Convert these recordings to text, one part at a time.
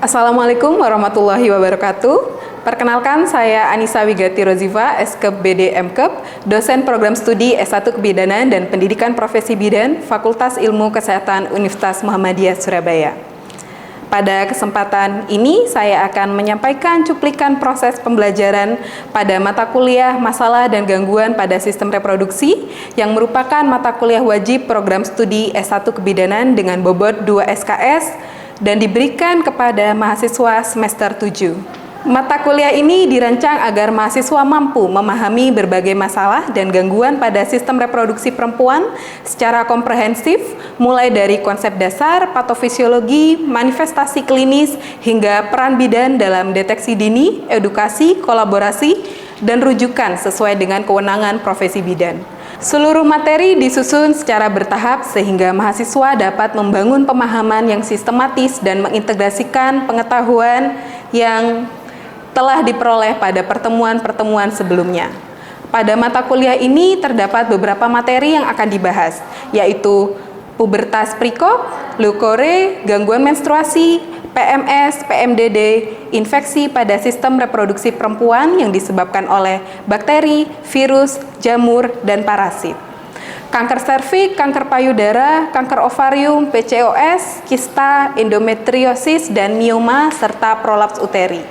Assalamualaikum warahmatullahi wabarakatuh. Perkenalkan, saya Anissa Wigati Roziva, Eskep BD Mkep, dosen program studi S1 Kebidanan dan Pendidikan Profesi Bidan, Fakultas Ilmu Kesehatan Universitas Muhammadiyah Surabaya. Pada kesempatan ini, saya akan menyampaikan cuplikan proses pembelajaran pada mata kuliah Masalah dan Gangguan pada Sistem Reproduksi yang merupakan mata kuliah wajib program studi S1 Kebidanan dengan bobot 2 SKS dan diberikan kepada mahasiswa semester 7. Mata kuliah ini dirancang agar mahasiswa mampu memahami berbagai masalah dan gangguan pada sistem reproduksi perempuan secara komprehensif, mulai dari konsep dasar, patofisiologi, manifestasi klinis, hingga peran bidan dalam deteksi dini, edukasi, kolaborasi, dan rujukan sesuai dengan kewenangan profesi bidan. Seluruh materi disusun secara bertahap sehingga mahasiswa dapat membangun pemahaman yang sistematis dan mengintegrasikan pengetahuan yang telah diperoleh pada pertemuan-pertemuan sebelumnya. Pada mata kuliah ini terdapat beberapa materi yang akan dibahas, yaitu pubertas prikop, leukore, gangguan menstruasi, PMS, PMDD, infeksi pada sistem reproduksi perempuan yang disebabkan oleh bakteri, virus, jamur, dan parasit. Kanker serviks, kanker payudara, kanker ovarium, PCOS, kista, endometriosis, dan mioma, serta prolaps uteri.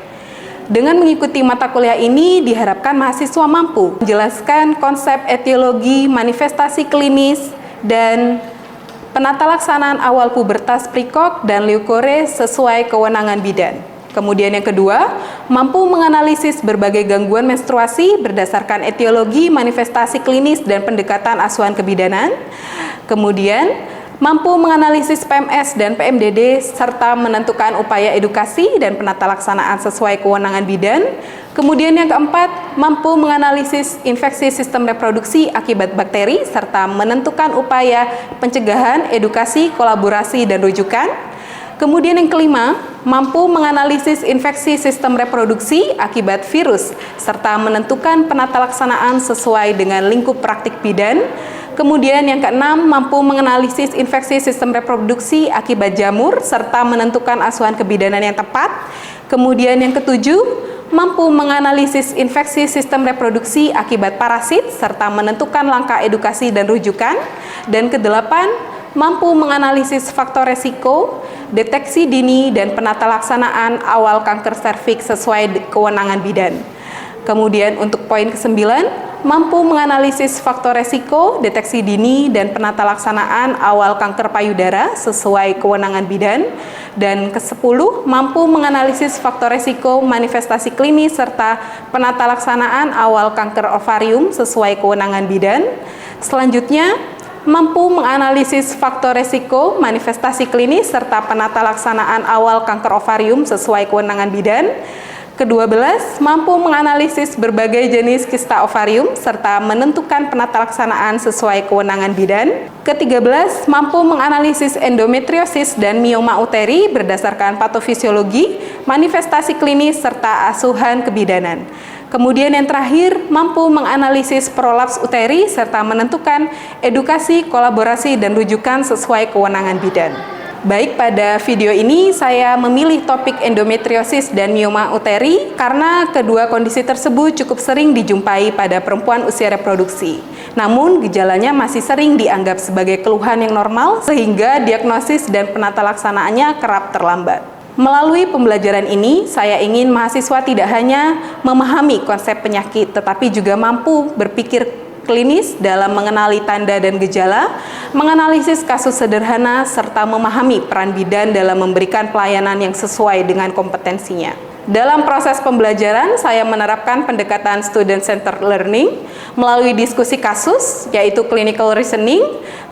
Dengan mengikuti mata kuliah ini, diharapkan mahasiswa mampu menjelaskan konsep etiologi, manifestasi klinis, dan penata laksanaan awal pubertas prikop dan leukore sesuai kewenangan bidan. Kemudian yang kedua, mampu menganalisis berbagai gangguan menstruasi berdasarkan etiologi, manifestasi klinis, dan pendekatan asuhan kebidanan. Kemudian, mampu menganalisis PMS dan PMDD serta menentukan upaya edukasi dan penata laksanaan sesuai kewenangan bidan. Kemudian yang keempat, mampu menganalisis infeksi sistem reproduksi akibat bakteri serta menentukan upaya pencegahan, edukasi, kolaborasi, dan rujukan. Kemudian yang kelima, mampu menganalisis infeksi sistem reproduksi akibat virus serta menentukan penata laksanaan sesuai dengan lingkup praktik bidan. Kemudian yang keenam, mampu menganalisis infeksi sistem reproduksi akibat jamur serta menentukan asuhan kebidanan yang tepat. Kemudian yang ketujuh, mampu menganalisis infeksi sistem reproduksi akibat parasit serta menentukan langkah edukasi dan rujukan. Dan kedelapan, mampu menganalisis faktor resiko, deteksi dini, dan penata laksanaan awal kanker serviks sesuai kewenangan bidan. Kemudian untuk poin ke-9, mampu menganalisis faktor resiko, deteksi dini, dan penata laksanaan awal kanker payudara sesuai kewenangan bidan. Dan ke-10, mampu menganalisis faktor resiko, manifestasi klinis, serta penata laksanaan awal kanker ovarium sesuai kewenangan bidan. Selanjutnya, mampu menganalisis faktor resiko, manifestasi klinis, serta penata laksanaan awal kanker ovarium sesuai kewenangan bidan. Ke-12, mampu menganalisis berbagai jenis kista ovarium serta menentukan penata laksanaan sesuai kewenangan bidan. Ke-13, mampu menganalisis endometriosis dan mioma uteri berdasarkan patofisiologi, manifestasi klinis, serta asuhan kebidanan. Kemudian yang terakhir, mampu menganalisis prolaps uteri serta menentukan edukasi, kolaborasi, dan rujukan sesuai kewenangan bidan. Baik, pada video ini saya memilih topik endometriosis dan mioma uteri karena kedua kondisi tersebut cukup sering dijumpai pada perempuan usia reproduksi. Namun, gejalanya masih sering dianggap sebagai keluhan yang normal sehingga diagnosis dan penata laksanaannya kerap terlambat. Melalui pembelajaran ini, saya ingin mahasiswa tidak hanya memahami konsep penyakit, tetapi juga mampu berpikir klinis dalam mengenali tanda dan gejala, menganalisis kasus sederhana, serta memahami peran bidan dalam memberikan pelayanan yang sesuai dengan kompetensinya. Dalam proses pembelajaran, saya menerapkan pendekatan student-centered learning melalui diskusi kasus, yaitu clinical reasoning,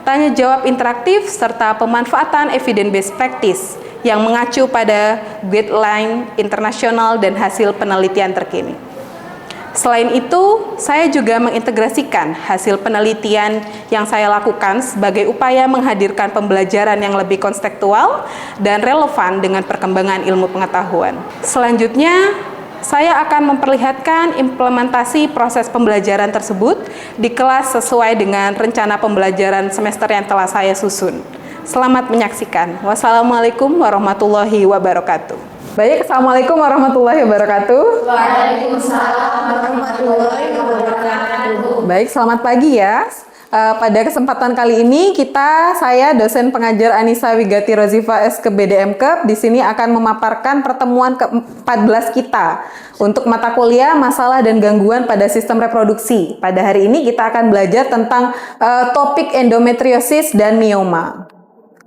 tanya jawab interaktif, serta pemanfaatan evidence-based practice yang mengacu pada guideline internasional dan hasil penelitian terkini. Selain itu, saya juga mengintegrasikan hasil penelitian yang saya lakukan sebagai upaya menghadirkan pembelajaran yang lebih konstekstual dan relevan dengan perkembangan ilmu pengetahuan. Selanjutnya, saya akan memperlihatkan implementasi proses pembelajaran tersebut di kelas sesuai dengan rencana pembelajaran semester yang telah saya susun. Selamat menyaksikan. Wassalamualaikum warahmatullahi wabarakatuh. Baik, Assalamualaikum warahmatullahi wabarakatuh. Waalaikumsalam warahmatullahi wabarakatuh. Baik, selamat pagi ya. Pada kesempatan kali ini saya dosen pengajar Anissa Wigati Rozifa SKB BDM-KEP di sini akan memaparkan pertemuan ke-14 kita untuk mata kuliah masalah dan gangguan pada sistem reproduksi. Pada hari ini kita akan belajar tentang topik endometriosis dan mioma.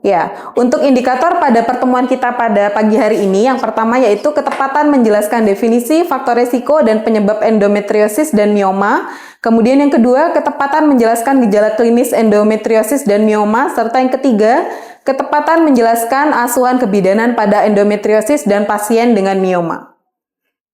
Ya, untuk indikator pada pertemuan kita pada pagi hari ini, yang pertama yaitu ketepatan menjelaskan definisi, faktor resiko, dan penyebab endometriosis dan mioma. Kemudian yang kedua, ketepatan menjelaskan gejala klinis endometriosis dan mioma. Serta yang ketiga, ketepatan menjelaskan asuhan kebidanan pada endometriosis dan pasien dengan mioma.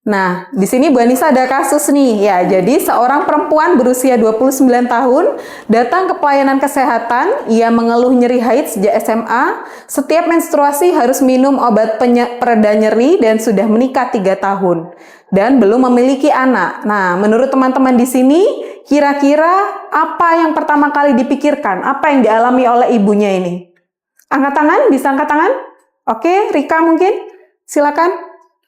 Nah, di sini Bu Anissa ada kasus nih. Ya, jadi seorang perempuan berusia 29 tahun datang ke pelayanan kesehatan. Ia mengeluh nyeri haid sejak SMA. Setiap menstruasi harus minum obat pereda nyeri dan sudah menikah 3 tahun dan belum memiliki anak. Nah, menurut teman-teman di sini, kira-kira apa yang pertama kali dipikirkan? Apa yang dialami oleh ibunya ini? Angkat tangan, bisa angkat tangan? Oke, Rika mungkin? Silakan.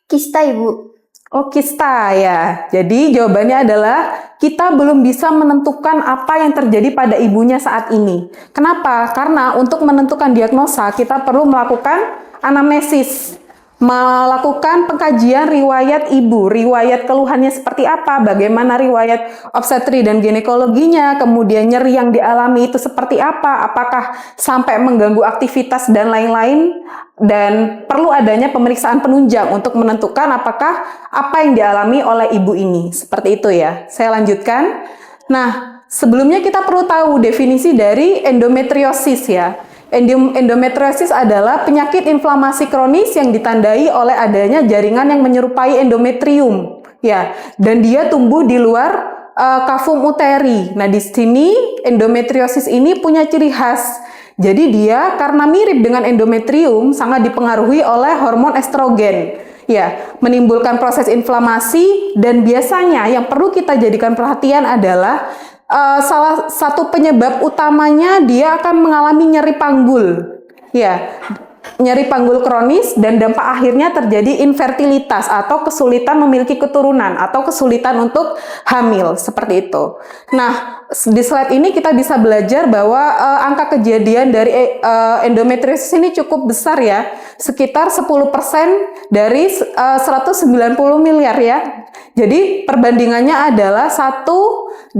Kista, Ibu. Oh, kista ya. Jadi jawabannya adalah kita belum bisa menentukan apa yang terjadi pada ibunya saat ini. Kenapa? Karena untuk menentukan diagnosa kita perlu melakukan anamnesis, melakukan pengkajian riwayat ibu, riwayat keluhannya seperti apa, bagaimana riwayat obstetri dan ginekologinya, kemudian nyeri yang dialami itu seperti apa, apakah sampai mengganggu aktivitas dan lain-lain, dan perlu adanya pemeriksaan penunjang untuk menentukan apakah apa yang dialami oleh ibu ini. Seperti itu ya. Saya lanjutkan. Nah, sebelumnya kita perlu tahu definisi dari endometriosis ya. Endometriosis adalah penyakit inflamasi kronis yang ditandai oleh adanya jaringan yang menyerupai endometrium, ya, dan dia tumbuh di luar kavum uteri. Nah, di sini endometriosis ini punya ciri khas. Jadi dia karena mirip dengan endometrium sangat dipengaruhi oleh hormon estrogen. Ya, menimbulkan proses inflamasi dan biasanya yang perlu kita jadikan perhatian adalah salah satu penyebab utamanya dia akan mengalami nyeri panggul. Ya, nyeri panggul kronis dan dampak akhirnya terjadi infertilitas atau kesulitan memiliki keturunan atau kesulitan untuk hamil, seperti itu. Nah, di slide ini kita bisa belajar bahwa angka kejadian dari endometriosis ini cukup besar ya, sekitar 10% dari 190 miliar ya. Jadi perbandingannya adalah 1:10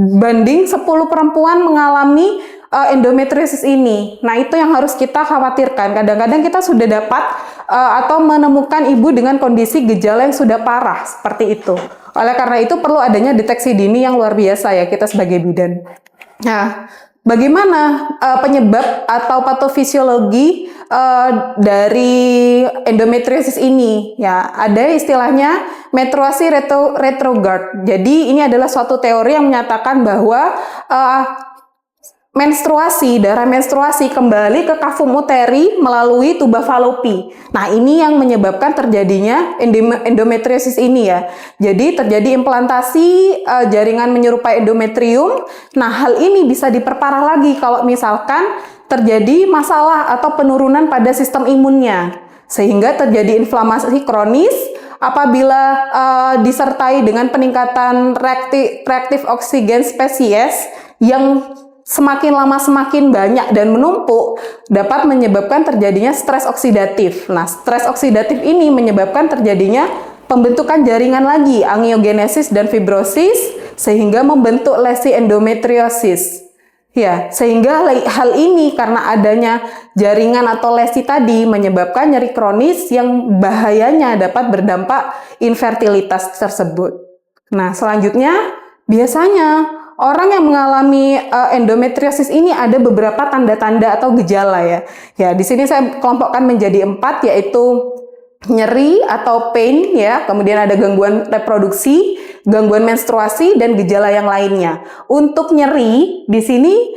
perempuan mengalami endometriosis ini. Nah, itu yang harus kita khawatirkan. Kadang-kadang kita sudah dapat atau menemukan ibu dengan kondisi gejala yang sudah parah seperti itu. Oleh karena itu perlu adanya deteksi dini yang luar biasa ya kita sebagai bidan. Nah, bagaimana penyebab atau patofisiologi dari endometriosis ini? Ya, ada istilahnya menstruasi retrograde. Jadi ini adalah suatu teori yang menyatakan bahwa darah menstruasi kembali ke kavum uteri melalui tuba Fallopi. Nah, ini yang menyebabkan terjadinya endometriosis ini ya. Jadi terjadi implantasi jaringan menyerupai endometrium. Nah, hal ini bisa diperparah lagi kalau misalkan terjadi masalah atau penurunan pada sistem imunnya. Sehingga terjadi inflamasi kronis apabila disertai dengan peningkatan reaktif oksigen spesies yang semakin lama semakin banyak dan menumpuk dapat menyebabkan terjadinya stres oksidatif. Nah, stres oksidatif ini menyebabkan terjadinya pembentukan jaringan lagi, angiogenesis dan fibrosis, sehingga membentuk lesi endometriosis. Ya, sehingga hal ini karena adanya jaringan atau lesi tadi menyebabkan nyeri kronis yang bahayanya dapat berdampak infertilitas tersebut. Nah, selanjutnya biasanya orang yang mengalami endometriosis ini ada beberapa tanda-tanda atau gejala ya. Ya, di sini saya kelompokkan menjadi 4, yaitu nyeri atau pain ya, kemudian ada gangguan reproduksi, gangguan menstruasi dan gejala yang lainnya. Untuk nyeri di sini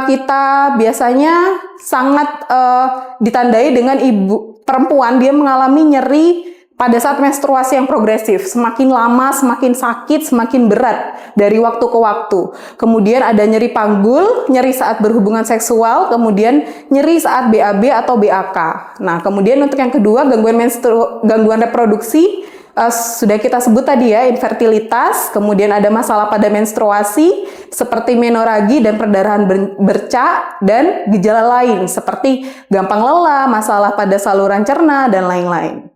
kita biasanya sangat ditandai dengan ibu perempuan dia mengalami nyeri pada saat menstruasi yang progresif, semakin lama, semakin sakit, semakin berat dari waktu ke waktu. Kemudian ada nyeri panggul, nyeri saat berhubungan seksual, kemudian nyeri saat BAB atau BAK. Nah, kemudian untuk yang kedua, gangguan reproduksi, sudah kita sebut tadi ya, infertilitas, kemudian ada masalah pada menstruasi, seperti menoragi dan perdarahan bercak, dan gejala lain, seperti gampang lelah, masalah pada saluran cerna, dan lain-lain.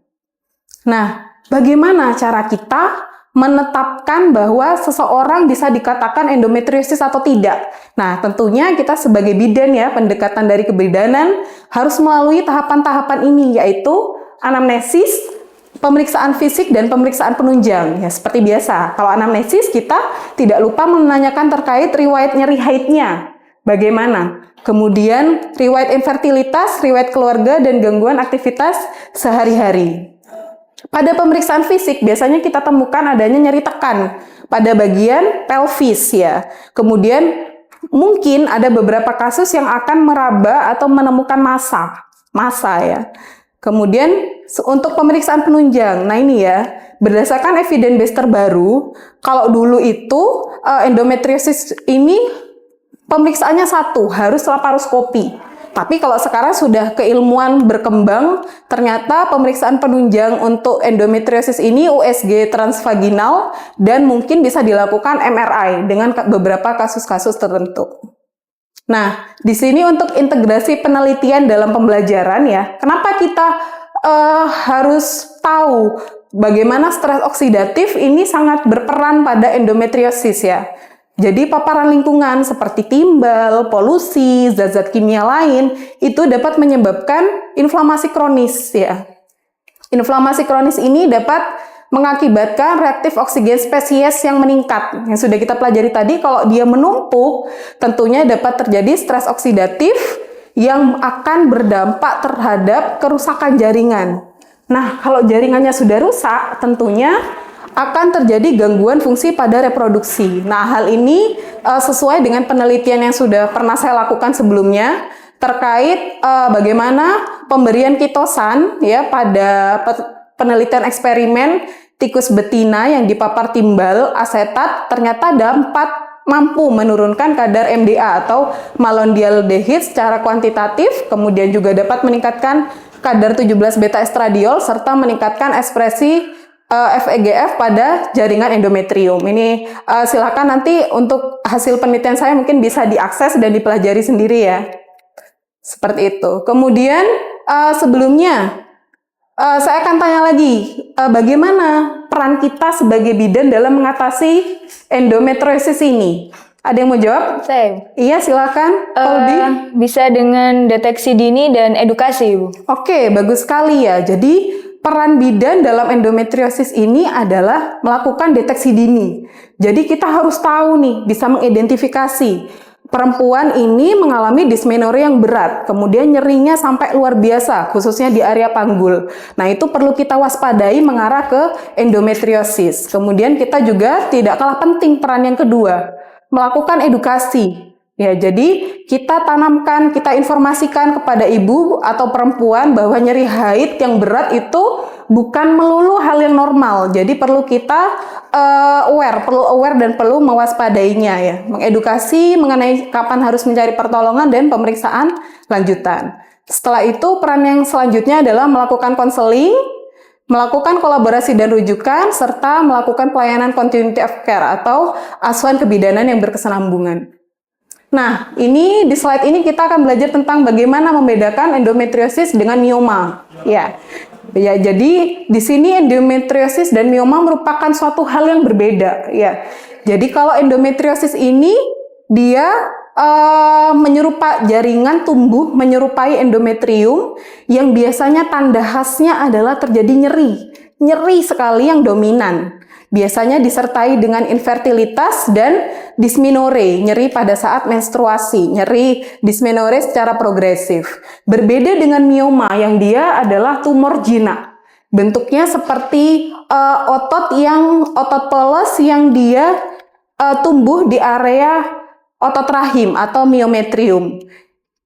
Nah, bagaimana cara kita menetapkan bahwa seseorang bisa dikatakan endometriosis atau tidak? Nah, tentunya kita sebagai bidan ya, pendekatan dari kebidanan harus melalui tahapan-tahapan ini, yaitu anamnesis, pemeriksaan fisik, dan pemeriksaan penunjang. Ya, seperti biasa, kalau anamnesis kita tidak lupa menanyakan terkait riwayat nyeri haidnya. Bagaimana? Kemudian riwayat infertilitas, riwayat keluarga, dan gangguan aktivitas sehari-hari. Pada pemeriksaan fisik biasanya kita temukan adanya nyeri tekan pada bagian pelvis ya. Kemudian mungkin ada beberapa kasus yang akan meraba atau menemukan massa ya. Kemudian untuk pemeriksaan penunjang, nah ini ya, berdasarkan evidence base terbaru, kalau dulu itu endometriosis ini pemeriksaannya satu, harus laparoskopi. Tapi kalau sekarang sudah keilmuan berkembang, ternyata pemeriksaan penunjang untuk endometriosis ini USG transvaginal dan mungkin bisa dilakukan MRI dengan beberapa kasus-kasus tertentu. Nah, di sini untuk integrasi penelitian dalam pembelajaran ya, kenapa kita harus tahu bagaimana stres oksidatif ini sangat berperan pada endometriosis ya. Jadi paparan lingkungan seperti timbal, polusi, zat-zat kimia lain itu dapat menyebabkan inflamasi kronis ya. Inflamasi kronis ini dapat mengakibatkan reaktif oksigen spesies yang meningkat. Yang sudah kita pelajari tadi, kalau dia menumpuk, tentunya dapat terjadi stres oksidatif yang akan berdampak terhadap kerusakan jaringan. Nah, kalau jaringannya sudah rusak, tentunya akan terjadi gangguan fungsi pada reproduksi. Nah, hal ini sesuai dengan penelitian yang sudah pernah saya lakukan sebelumnya terkait bagaimana pemberian kitosan ya pada penelitian eksperimen tikus betina yang dipapar timbal asetat ternyata mampu menurunkan kadar MDA atau malondialdehyde secara kuantitatif, kemudian juga dapat meningkatkan kadar 17 beta estradiol serta meningkatkan ekspresi FEGF pada jaringan endometrium. Ini silakan nanti untuk hasil penelitian saya mungkin bisa diakses dan dipelajari sendiri ya. Seperti itu. Kemudian sebelumnya saya akan tanya lagi, bagaimana peran kita sebagai bidan dalam mengatasi endometriosis ini? Ada yang mau jawab? Saya. Iya, silakan. Bisa dengan deteksi dini dan edukasi, Bu. Oke, bagus sekali ya. Jadi peran bidan dalam endometriosis ini adalah melakukan deteksi dini. Jadi kita harus tahu nih, bisa mengidentifikasi perempuan ini mengalami dysmenorrhea yang berat, kemudian nyerinya sampai luar biasa, khususnya di area panggul. Nah, itu perlu kita waspadai mengarah ke endometriosis. Kemudian kita juga tidak kalah penting peran yang kedua, melakukan edukasi. Ya, jadi kita tanamkan, kita informasikan kepada ibu atau perempuan bahwa nyeri haid yang berat itu bukan melulu hal yang normal. Jadi perlu kita aware dan perlu mewaspadainya ya. Mengedukasi mengenai kapan harus mencari pertolongan dan pemeriksaan lanjutan. Setelah itu peran yang selanjutnya adalah melakukan konseling, melakukan kolaborasi dan rujukan, serta melakukan pelayanan continuity of care atau asuhan kebidanan yang berkesinambungan. Nah, ini di slide ini kita akan belajar tentang bagaimana membedakan endometriosis dengan mioma. Ya, jadi di sini endometriosis dan mioma merupakan suatu hal yang berbeda. Ya, jadi kalau endometriosis ini dia menyerupai jaringan tumbuh menyerupai endometrium yang biasanya tanda khasnya adalah terjadi nyeri sekali yang dominan. Biasanya disertai dengan infertilitas dan dysmenorrhea, nyeri pada saat menstruasi, nyeri dysmenorrhea secara progresif. Berbeda dengan mioma yang dia adalah tumor jinak. Bentuknya seperti otot polos yang dia tumbuh di area otot rahim atau myometrium.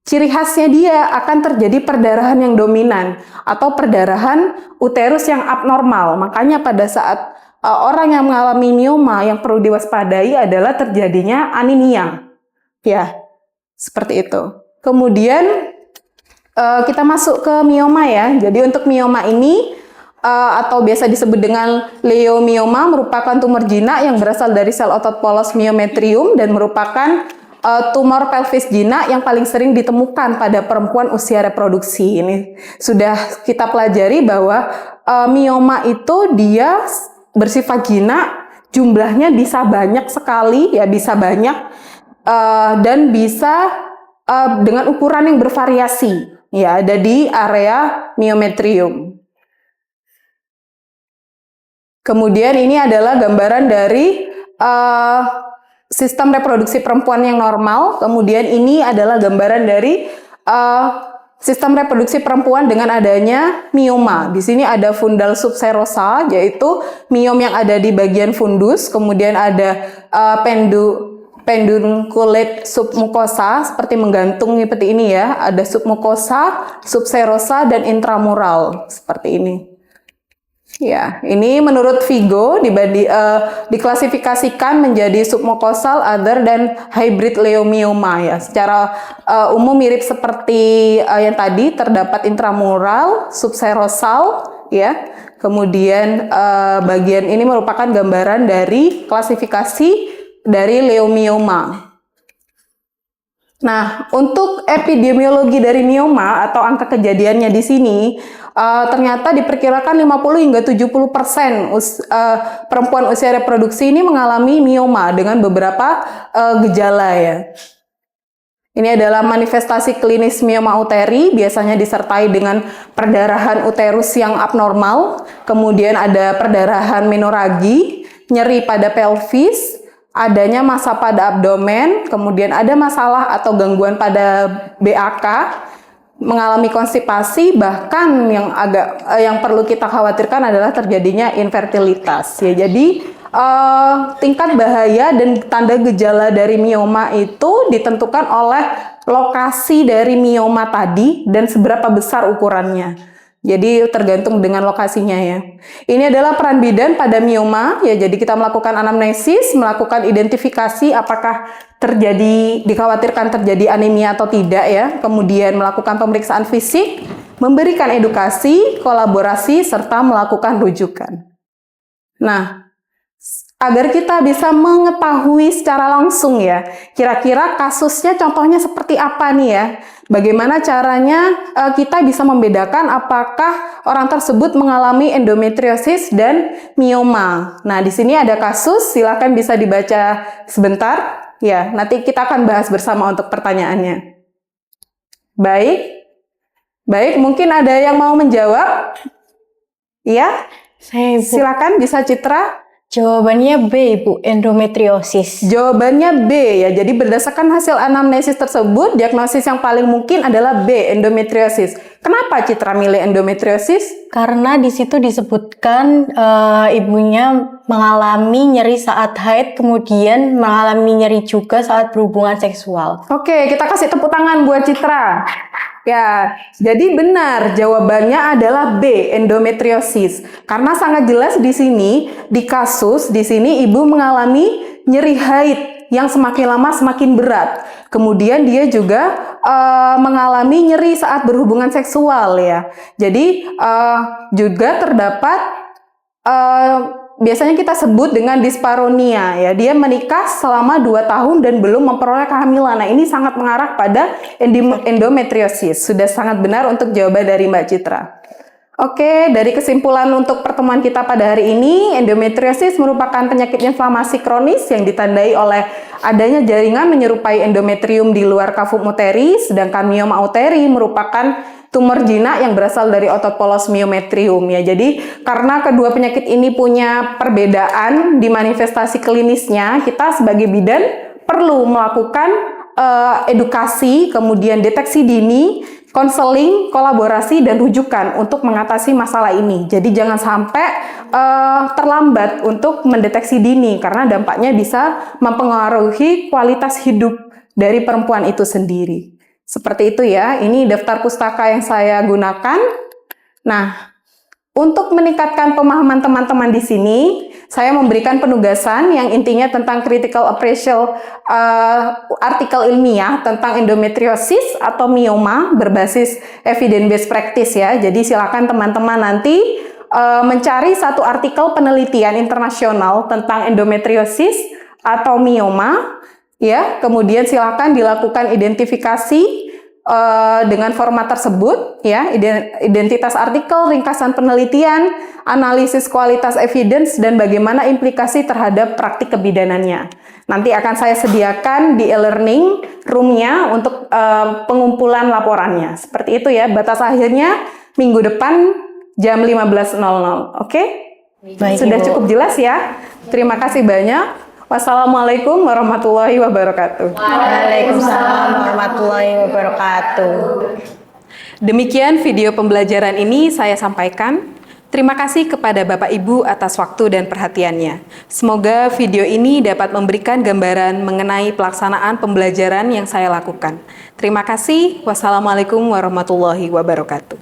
ciri khasnya dia akan terjadi perdarahan yang dominan atau perdarahan uterus yang abnormal. Makanya pada saat orang yang mengalami mioma yang perlu diwaspadai adalah terjadinya anemia. Ya, seperti itu. Kemudian kita masuk ke mioma ya. Jadi untuk mioma ini atau biasa disebut dengan leiomioma merupakan tumor jinak yang berasal dari sel otot polos myometrium dan merupakan tumor pelvis jinak yang paling sering ditemukan pada perempuan usia reproduksi. Ini sudah kita pelajari bahwa mioma itu dia bersifat jinak, jumlahnya bisa banyak sekali, ya bisa banyak dan bisa dengan ukuran yang bervariasi, ya ada di area myometrium. Kemudian ini adalah gambaran dari sistem reproduksi perempuan yang normal. Kemudian ini adalah gambaran dari sistem reproduksi perempuan dengan adanya mioma. Di sini ada fundal subserosa, yaitu miom yang ada di bagian fundus. Kemudian ada pedunculate submucosa, seperti menggantung seperti ini ya. Ada submucosa, subserosa, dan intramural seperti ini. Ya, ini menurut Vigo diklasifikasikan menjadi submucosal, other, dan hybrid leiomioma ya. Secara umum mirip seperti yang tadi, terdapat intramural, subserosal ya. Kemudian bagian ini merupakan gambaran dari klasifikasi dari leiomioma. Nah, untuk epidemiologi dari mioma atau angka kejadiannya di sini ternyata diperkirakan 50 hingga 70% perempuan usia reproduksi ini mengalami mioma dengan beberapa gejala ya. Ini adalah manifestasi klinis mioma uteri, biasanya disertai dengan perdarahan uterus yang abnormal, kemudian ada perdarahan menoragi, nyeri pada pelvis, adanya massa pada abdomen, kemudian ada masalah atau gangguan pada BAK, mengalami konstipasi, bahkan yang perlu kita khawatirkan adalah terjadinya infertilitas ya. Jadi tingkat bahaya dan tanda gejala dari mioma itu ditentukan oleh lokasi dari mioma tadi dan seberapa besar ukurannya. Jadi tergantung dengan lokasinya ya. Ini adalah peran bidan pada mioma ya. Jadi kita melakukan anamnesis, melakukan identifikasi apakah dikhawatirkan terjadi anemia atau tidak ya. Kemudian melakukan pemeriksaan fisik, memberikan edukasi, kolaborasi, serta melakukan rujukan. Nah, agar kita bisa mengetahui secara langsung ya, kira-kira kasusnya contohnya seperti apa nih ya. Bagaimana caranya kita bisa membedakan apakah orang tersebut mengalami endometriosis dan mioma. Nah, di sini ada kasus, silakan bisa dibaca sebentar. Ya, nanti kita akan bahas bersama untuk pertanyaannya. Baik, mungkin ada yang mau menjawab? Iya? Silakan, bisa Citra. Jawabannya B, Ibu, endometriosis. Jawabannya B ya. Jadi berdasarkan hasil anamnesis tersebut, diagnosis yang paling mungkin adalah B, endometriosis. Kenapa Citra milih endometriosis? Karena di situ disebutkan ibunya mengalami nyeri saat haid, kemudian mengalami nyeri juga saat berhubungan seksual. Oke, kita kasih tepuk tangan buat Citra. Ya, jadi benar jawabannya adalah B, endometriosis. Karena sangat jelas di sini, di kasus di sini ibu mengalami nyeri haid yang semakin lama semakin berat. Kemudian dia juga mengalami nyeri saat berhubungan seksual ya. Jadi juga terdapat biasanya kita sebut dengan disparonia ya. Dia menikah selama 2 tahun dan belum memperoleh kehamilan. Nah, ini sangat mengarah pada endometriosis. Sudah sangat benar untuk jawaban dari Mbak Citra. Oke, dari kesimpulan untuk pertemuan kita pada hari ini, endometriosis merupakan penyakit inflamasi kronis yang ditandai oleh adanya jaringan menyerupai endometrium di luar kavum uteri, sedangkan mioma uteri merupakan tumor jinak yang berasal dari otot polos myometrium ya. Jadi karena kedua penyakit ini punya perbedaan di manifestasi klinisnya, kita sebagai bidan perlu melakukan edukasi, kemudian deteksi dini, konseling, kolaborasi, dan rujukan untuk mengatasi masalah ini. Jadi jangan sampai terlambat untuk mendeteksi dini karena dampaknya bisa mempengaruhi kualitas hidup dari perempuan itu sendiri. Seperti itu ya, ini daftar pustaka yang saya gunakan. Nah, untuk meningkatkan pemahaman teman-teman di sini, saya memberikan penugasan yang intinya tentang critical appraisal artikel ilmiah tentang endometriosis atau mioma berbasis evidence based practice ya. Jadi silakan teman-teman nanti mencari satu artikel penelitian internasional tentang endometriosis atau mioma ya. Kemudian silakan dilakukan identifikasi dengan format tersebut ya, identitas artikel, ringkasan penelitian, analisis kualitas evidence, dan bagaimana implikasi terhadap praktik kebidanannya. Nanti akan saya sediakan di e-learning room-nya untuk pengumpulan laporannya. Seperti itu ya, batas akhirnya minggu depan jam 15.00. Oke? Baik, Sudah Ibu. cukup jelas ya? Terima kasih banyak. Wassalamualaikum warahmatullahi wabarakatuh. Waalaikumsalam warahmatullahi wabarakatuh. Demikian video pembelajaran ini saya sampaikan. Terima kasih kepada Bapak Ibu atas waktu dan perhatiannya. Semoga video ini dapat memberikan gambaran mengenai pelaksanaan pembelajaran yang saya lakukan. Terima kasih. Wassalamualaikum warahmatullahi wabarakatuh.